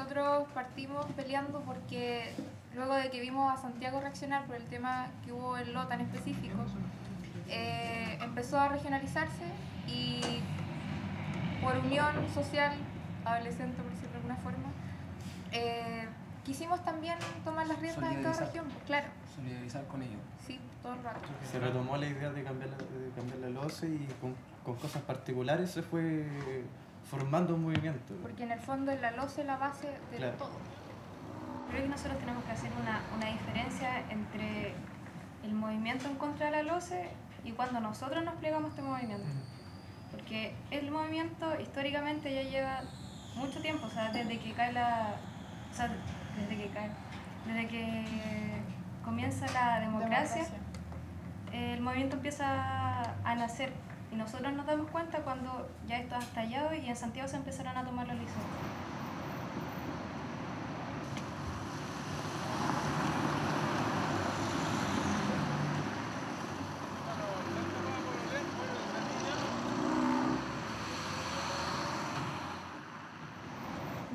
nosotros partimos peleando porque luego de que vimos a Santiago reaccionar por el tema que hubo en Lota en específico, empezó a regionalizarse y por unión social, adolescente por decirlo de alguna forma, quisimos también tomar las riendas en cada región, claro. Solidarizar con ellos. Sí, todo el rato. Se retomó la idea de cambiar la LOCE y con cosas particulares se fue formando un movimiento. Porque en el fondo es la LOCE la base de todo. Creo que nosotros tenemos que hacer una diferencia entre el movimiento en contra de la LOCE y cuando nosotros nos plegamos a este movimiento. Porque el movimiento históricamente ya lleva mucho tiempo, o sea, desde que comienza la democracia, el movimiento empieza a nacer y nosotros nos damos cuenta cuando ya esto ha estallado y en Santiago se empezaron a tomar los liceos.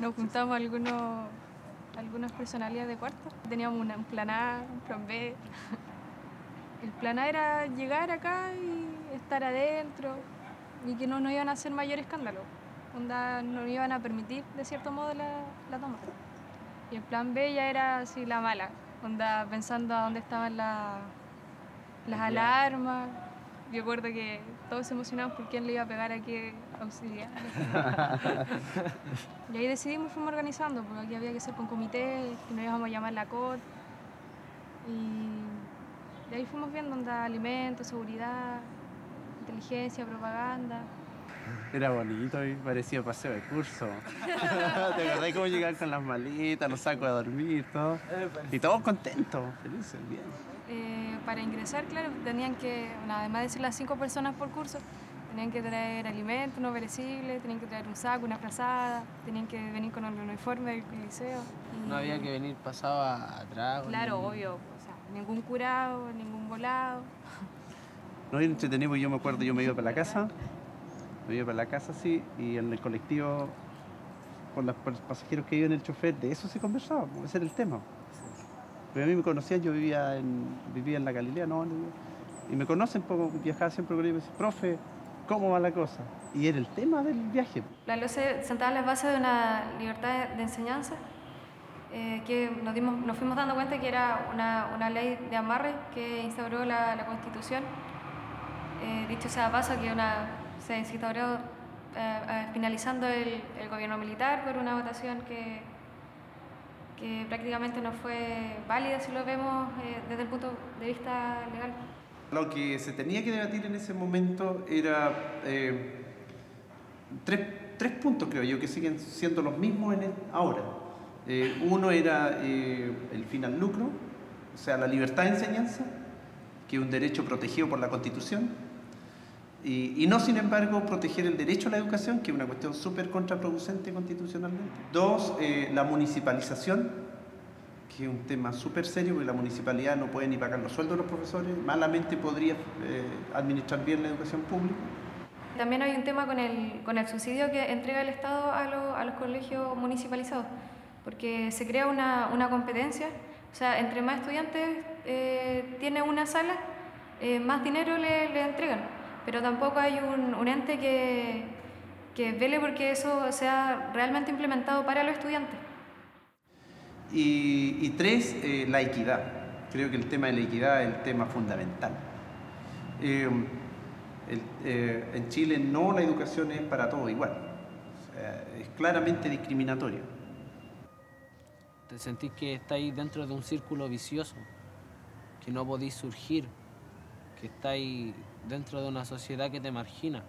Nos juntamos algunas personalidades de cuarto. Teníamos un plan A, un plan B. El plan A era llegar acá y estar adentro y que no nos iban a hacer mayor escándalo. Nos iban a permitir, de cierto modo, la toma. Y el plan B ya era así la mala, pensando a dónde estaban las alarmas. Yo recuerdo que todos se emocionaban por quién le iba a pegar a qué auxiliar. Y ahí decidimos, fuimos organizando, porque aquí había que ser con comités, que nos íbamos a llamar la COT. Y de ahí fuimos viendo alimentos, seguridad, inteligencia, propaganda. Era bonito y parecía paseo de curso. ¿Te acordás cómo llegaban con las maletas, los sacos a dormir, todo? Y todos contentos, felices, bien. Para ingresar, claro, tenían que, además de ser las 5 personas por curso, tenían que traer alimentos no perecibles, tenían que traer un saco, una frazada, tenían que venir con el uniforme del liceo. No había que venir pasado atrás. Claro, obvio, o sea, ningún curado, ningún volado. No era entretenido, yo me acuerdo, yo me iba para la casa, sí, y en el colectivo, con los pasajeros que iban en el chofer, de eso se conversaba, ese era el tema. Pero a mí me conocían, yo vivía en la Galilea, y me conocen, viajaba siempre con ellos y me decían, profe, ¿cómo va la cosa? Y era el tema del viaje. La LOCE sentaba en las bases de una libertad de enseñanza, que nos fuimos dando cuenta que era una ley de amarre que instauró la Constitución. Dicho sea de paso, que se instauró finalizando el gobierno militar por una votación que prácticamente no fue válida si lo vemos desde el punto de vista legal. Lo que se tenía que debatir en ese momento era tres puntos, creo yo, que siguen siendo los mismos ahora. Uno era el fin al lucro, o sea, la libertad de enseñanza, que es un derecho protegido por la Constitución, y no, sin embargo, proteger el derecho a la educación, que es una cuestión súper contraproducente constitucionalmente. Dos, la municipalización, que es un tema súper serio, porque la municipalidad no puede ni pagar los sueldos de los profesores, malamente podría administrar bien la educación pública. También hay un tema con el subsidio que entrega el Estado a los colegios municipalizados, porque se crea una competencia, o sea, entre más estudiantes tiene una sala, más dinero le entregan. Pero tampoco hay un ente que vele porque eso sea realmente implementado para los estudiantes. Y tres, la equidad. Creo que el tema de la equidad es el tema fundamental. En Chile no, la educación es para todos igual. O sea, es claramente discriminatoria. Te sentís que estáis dentro de un círculo vicioso, que no podís surgir, que estáis dentro de una sociedad que te margina,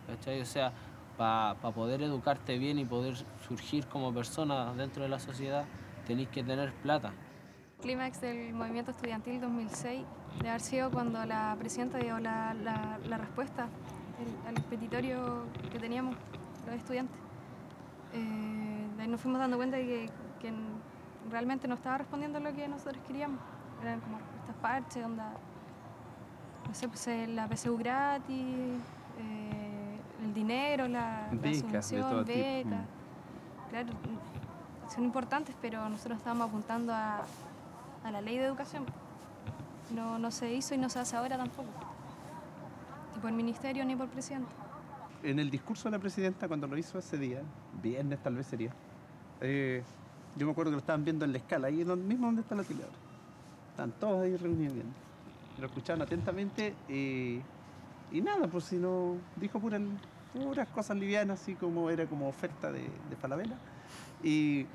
¿cachai? O sea, para poder educarte bien y poder surgir como persona dentro de la sociedad, tenéis que tener plata. El clímax del movimiento estudiantil 2006 debe haber sido cuando la presidenta dio la respuesta al petitorio que teníamos los estudiantes. De ahí nos fuimos dando cuenta de que realmente no estaba respondiendo a lo que nosotros queríamos. Eran como estas parches, no sé, pues la PSU gratis, el dinero, la becas, subvención, becas. Claro, son importantes, pero nosotros estábamos apuntando a la ley de educación. No se hizo y no se hace ahora tampoco, ni por ministerio ni por presidente. En el discurso de la presidenta, cuando lo hizo ese día, viernes tal vez sería, yo me acuerdo que lo estaban viendo en la escala, ahí mismo donde está la tele ahora. Están todos ahí reunidos viendo. Lo escuchaban atentamente y nada, pues si no, dijo puras cosas livianas, así como era como oferta de Falabella. Y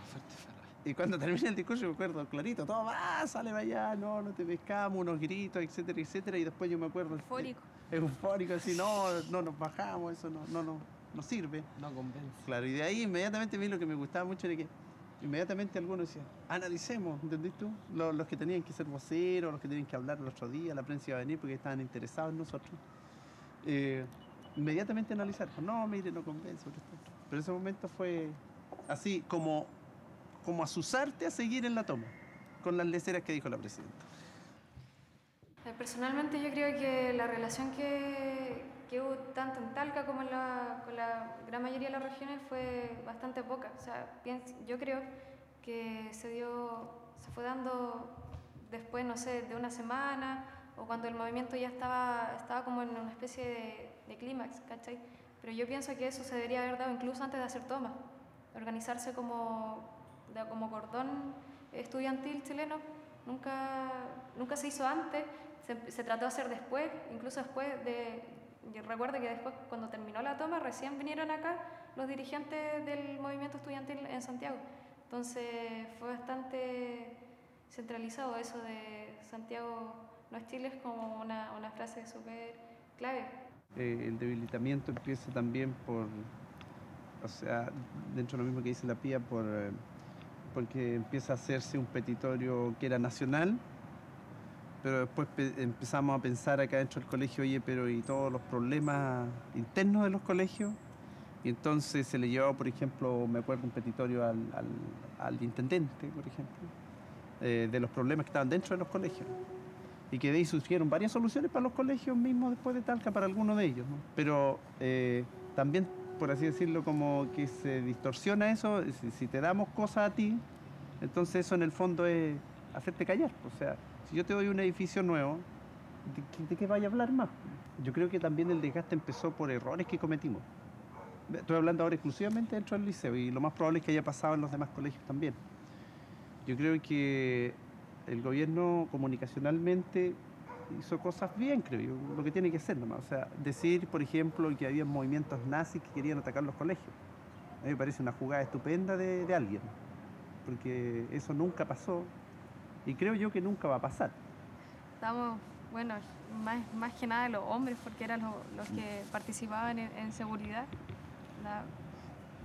cuando termina el discurso, me acuerdo clarito, todo va, sale para allá, no te pescamos, unos gritos, etcétera, etcétera. Y después yo me acuerdo. Eufórico. Eufórico, así, no nos bajamos, eso no sirve. No convence. Claro, y de ahí inmediatamente a mí lo que me gustaba mucho era que inmediatamente algunos decían, analicemos, ¿entendés tú? Los que tenían que ser voceros, los que tenían que hablar el otro día, la prensa iba a venir porque estaban interesados en nosotros. Inmediatamente analizar, no, mire, no convence. Pero ese momento fue así como azuzarte a seguir en la toma, con las leceras que dijo la presidenta. Personalmente yo creo que la relación que hubo tanto en Talca como con la gran mayoría de las regiones fue bastante poca. O sea, yo creo que se fue dando después, no sé, de una semana o cuando el movimiento ya estaba como en una especie de clímax, ¿cachai? Pero yo pienso que eso se debería haber dado incluso antes de hacer tomas. Organizarse como cordón estudiantil chileno nunca se hizo antes, se trató de hacer después, incluso después yo recuerdo que después cuando terminó la toma recién vinieron acá los dirigentes del movimiento estudiantil en Santiago. Entonces fue bastante centralizado eso de Santiago no es Chile, es como una frase súper clave. El debilitamiento empieza también dentro de lo mismo que dice la PIA, porque empieza a hacerse un petitorio que era nacional, pero después empezamos a pensar acá dentro del colegio, oye, pero y todos los problemas internos de los colegios, y entonces se le llevó, por ejemplo, me acuerdo un petitorio al intendente, por ejemplo, de los problemas que estaban dentro de los colegios, y que de ahí surgieron varias soluciones para los colegios mismos después de Talca, para algunos de ellos, ¿no? Pero también, por así decirlo, como que se distorsiona eso, si te damos cosas a ti, entonces eso en el fondo es hacerte callar. O sea, si yo te doy un edificio nuevo, ¿de qué vaya a hablar más? Yo creo que también el desgaste empezó por errores que cometimos. Estoy hablando ahora exclusivamente dentro del liceo y lo más probable es que haya pasado en los demás colegios también. Yo creo que el gobierno comunicacionalmente hizo cosas bien, creo yo, lo que tiene que ser nomás. O sea, decir, por ejemplo, que había movimientos nazis que querían atacar los colegios. A mí me parece una jugada estupenda de alguien, porque eso nunca pasó y creo yo que nunca va a pasar. Estamos, bueno, más que nada los hombres, porque eran los que participaban en seguridad.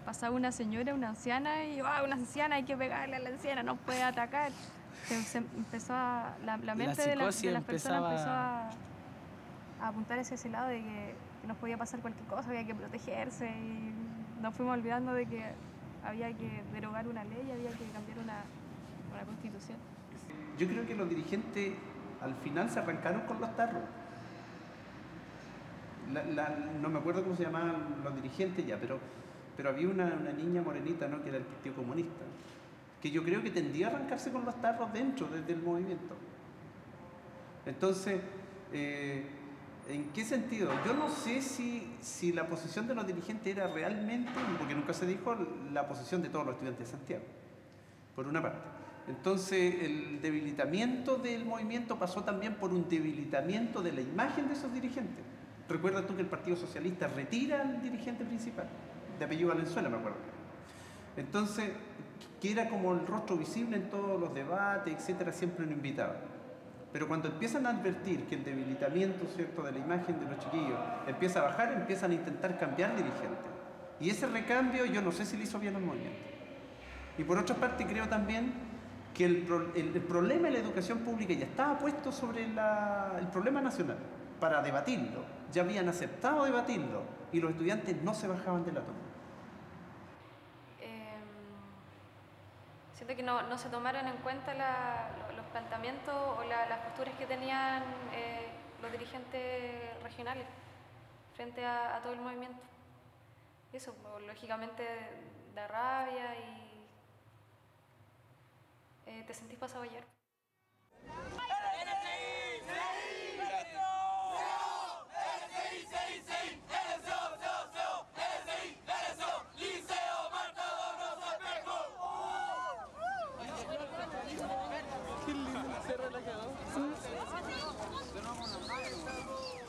Pasaba una señora, una anciana, y una anciana, hay que pegarle a la anciana, no puede atacar. Se empezó la mente de las personas empezó a apuntar hacia ese lado de que nos podía pasar cualquier cosa, había que protegerse, y nos fuimos olvidando de que había que derogar una ley, había que cambiar una constitución. Yo creo que los dirigentes al final se arrancaron con los tarros. No me acuerdo cómo se llamaban los dirigentes ya, pero había una niña morenita, ¿no?, que era del Partido Comunista, que yo creo que tendía a arrancarse con los tarros desde el movimiento. Entonces, ¿en qué sentido? Yo no sé si la posición de los dirigentes era realmente, porque nunca se dijo, la posición de todos los estudiantes de Santiago, por una parte. Entonces, el debilitamiento del movimiento pasó también por un debilitamiento de la imagen de esos dirigentes. Recuerda tú que el Partido Socialista retira al dirigente principal, de apellido Valenzuela, me acuerdo. Entonces, que era como el rostro visible en todos los debates, etcétera, siempre lo invitaba. Pero cuando empiezan a advertir que el debilitamiento, ¿cierto?, de la imagen de los chiquillos empieza a bajar, empiezan a intentar cambiar dirigente. Y ese recambio yo no sé si le hizo bien al movimiento. Y por otra parte creo también que el problema de la educación pública ya estaba puesto sobre el problema nacional para debatirlo. Ya habían aceptado debatirlo y los estudiantes no se bajaban de la toma. Siento que no se tomaron en cuenta los planteamientos o las posturas que tenían los dirigentes regionales frente a todo el movimiento. Eso, lógicamente, da rabia te sentís pasado ayer.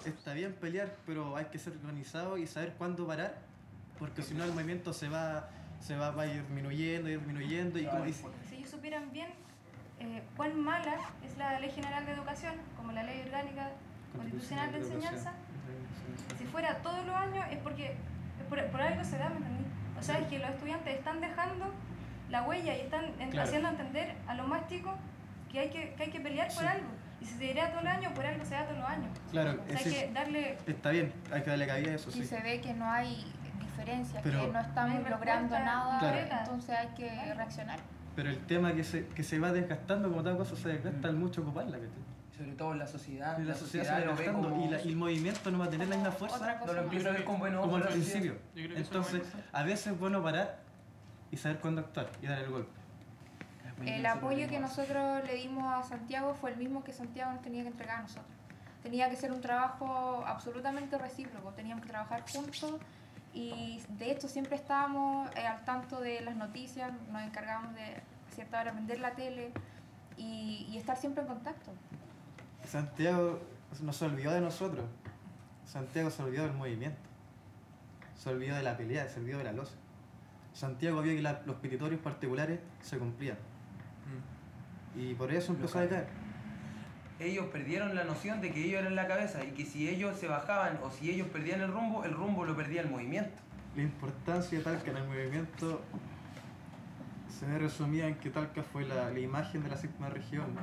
Está bien pelear, pero hay que ser organizado y saber cuándo parar, porque si no el movimiento va a ir disminuyendo y como dice... Si ellos supieran bien cuán mala es la Ley General de Educación, como la Ley Orgánica Constitucional de Enseñanza, si fuera todos los años es porque por algo se da, ¿me entendí? O sea, es que los estudiantes están dejando la huella y están haciendo entender a los más chicos que hay que pelear por algo. Y si se diría todo el año, por algo se da todos los años. Claro, o sea, hay que darle... Está bien, hay que darle cabida a eso, sí. Y se ve que no hay diferencias, Pero, que no estamos logrando nada, claro. entonces hay que reaccionar. Pero el tema que se va desgastando, como tal cosa, se desgasta al mucho ocuparla, ¿cachai? Sobre todo en la sociedad. Y la sociedad se va lo ve desgastando como... y el movimiento no va a tener la misma fuerza No lo empieza a ver como bueno como al ojo, principio. Entonces, eso a veces es bueno parar y saber cuándo actuar y dar el golpe. El apoyo que nosotros le dimos a Santiago fue el mismo que Santiago nos tenía que entregar a nosotros. Tenía que ser un trabajo absolutamente recíproco, teníamos que trabajar juntos y de hecho siempre estábamos al tanto de las noticias, nos encargábamos de a cierta hora prender la tele y estar siempre en contacto. Santiago no se olvidó de nosotros, Santiago se olvidó del movimiento, se olvidó de la pelea, se olvidó de la loza. Santiago vio que los petitorios particulares se cumplían. Y por eso empezó a decaer. Ellos perdieron la noción de que ellos eran la cabeza y que si ellos se bajaban o si ellos perdían el rumbo lo perdía el movimiento. La importancia tal que en el movimiento se ve resumida en que Talca fue la imagen de la séptima región,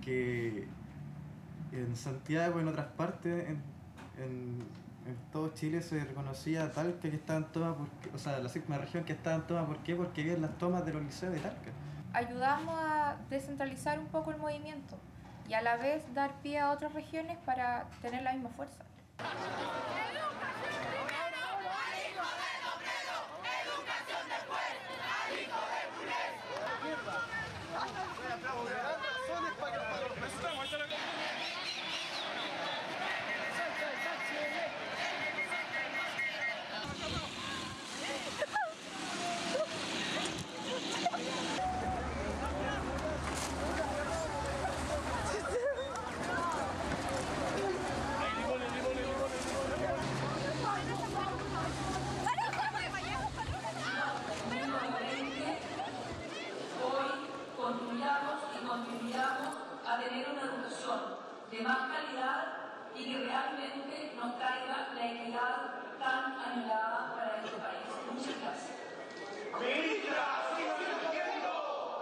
que en Santiago y en otras partes, en todo Chile se reconocía a Talca que estaban tomas, o sea, la séptima región que estaban tomas, ¿por qué? Porque había las tomas de los liceos de Talca. Ayudamos a descentralizar un poco el movimiento y a la vez dar pie a otras regiones para tener la misma fuerza. Contribuyamos a tener una educación de más calidad y que realmente nos traiga la equidad tan anhelada para este país. Muchas gracias. ¡Ministra!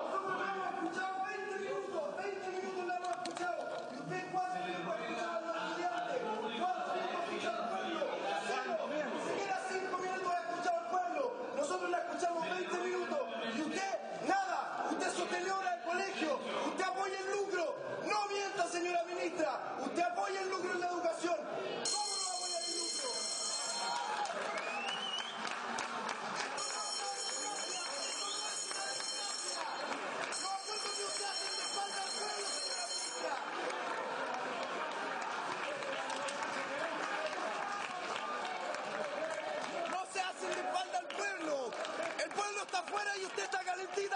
Nosotros la hemos escuchado 20 minutos la hemos escuchado. ¿Y usted cuánto tiempo ha escuchado a los estudiantes? ¿Cuánto tiempo ha escuchado al pueblo? Ni siquiera 5 minutos ha escuchado al pueblo. Nosotros la escuchamos 20 minutos. ¿Y usted? Nada. Usted sostenedora del colegio. Usted apoya el lucro. No mienta, señora ministra. Usted apoya el lucro en la educación. ¿Cómo no va a apoyar el lucro? No acuerdo que usted hace de espalda al pueblo, señora ministra. No se hacen de espalda al pueblo. El pueblo está afuera y usted está calentito.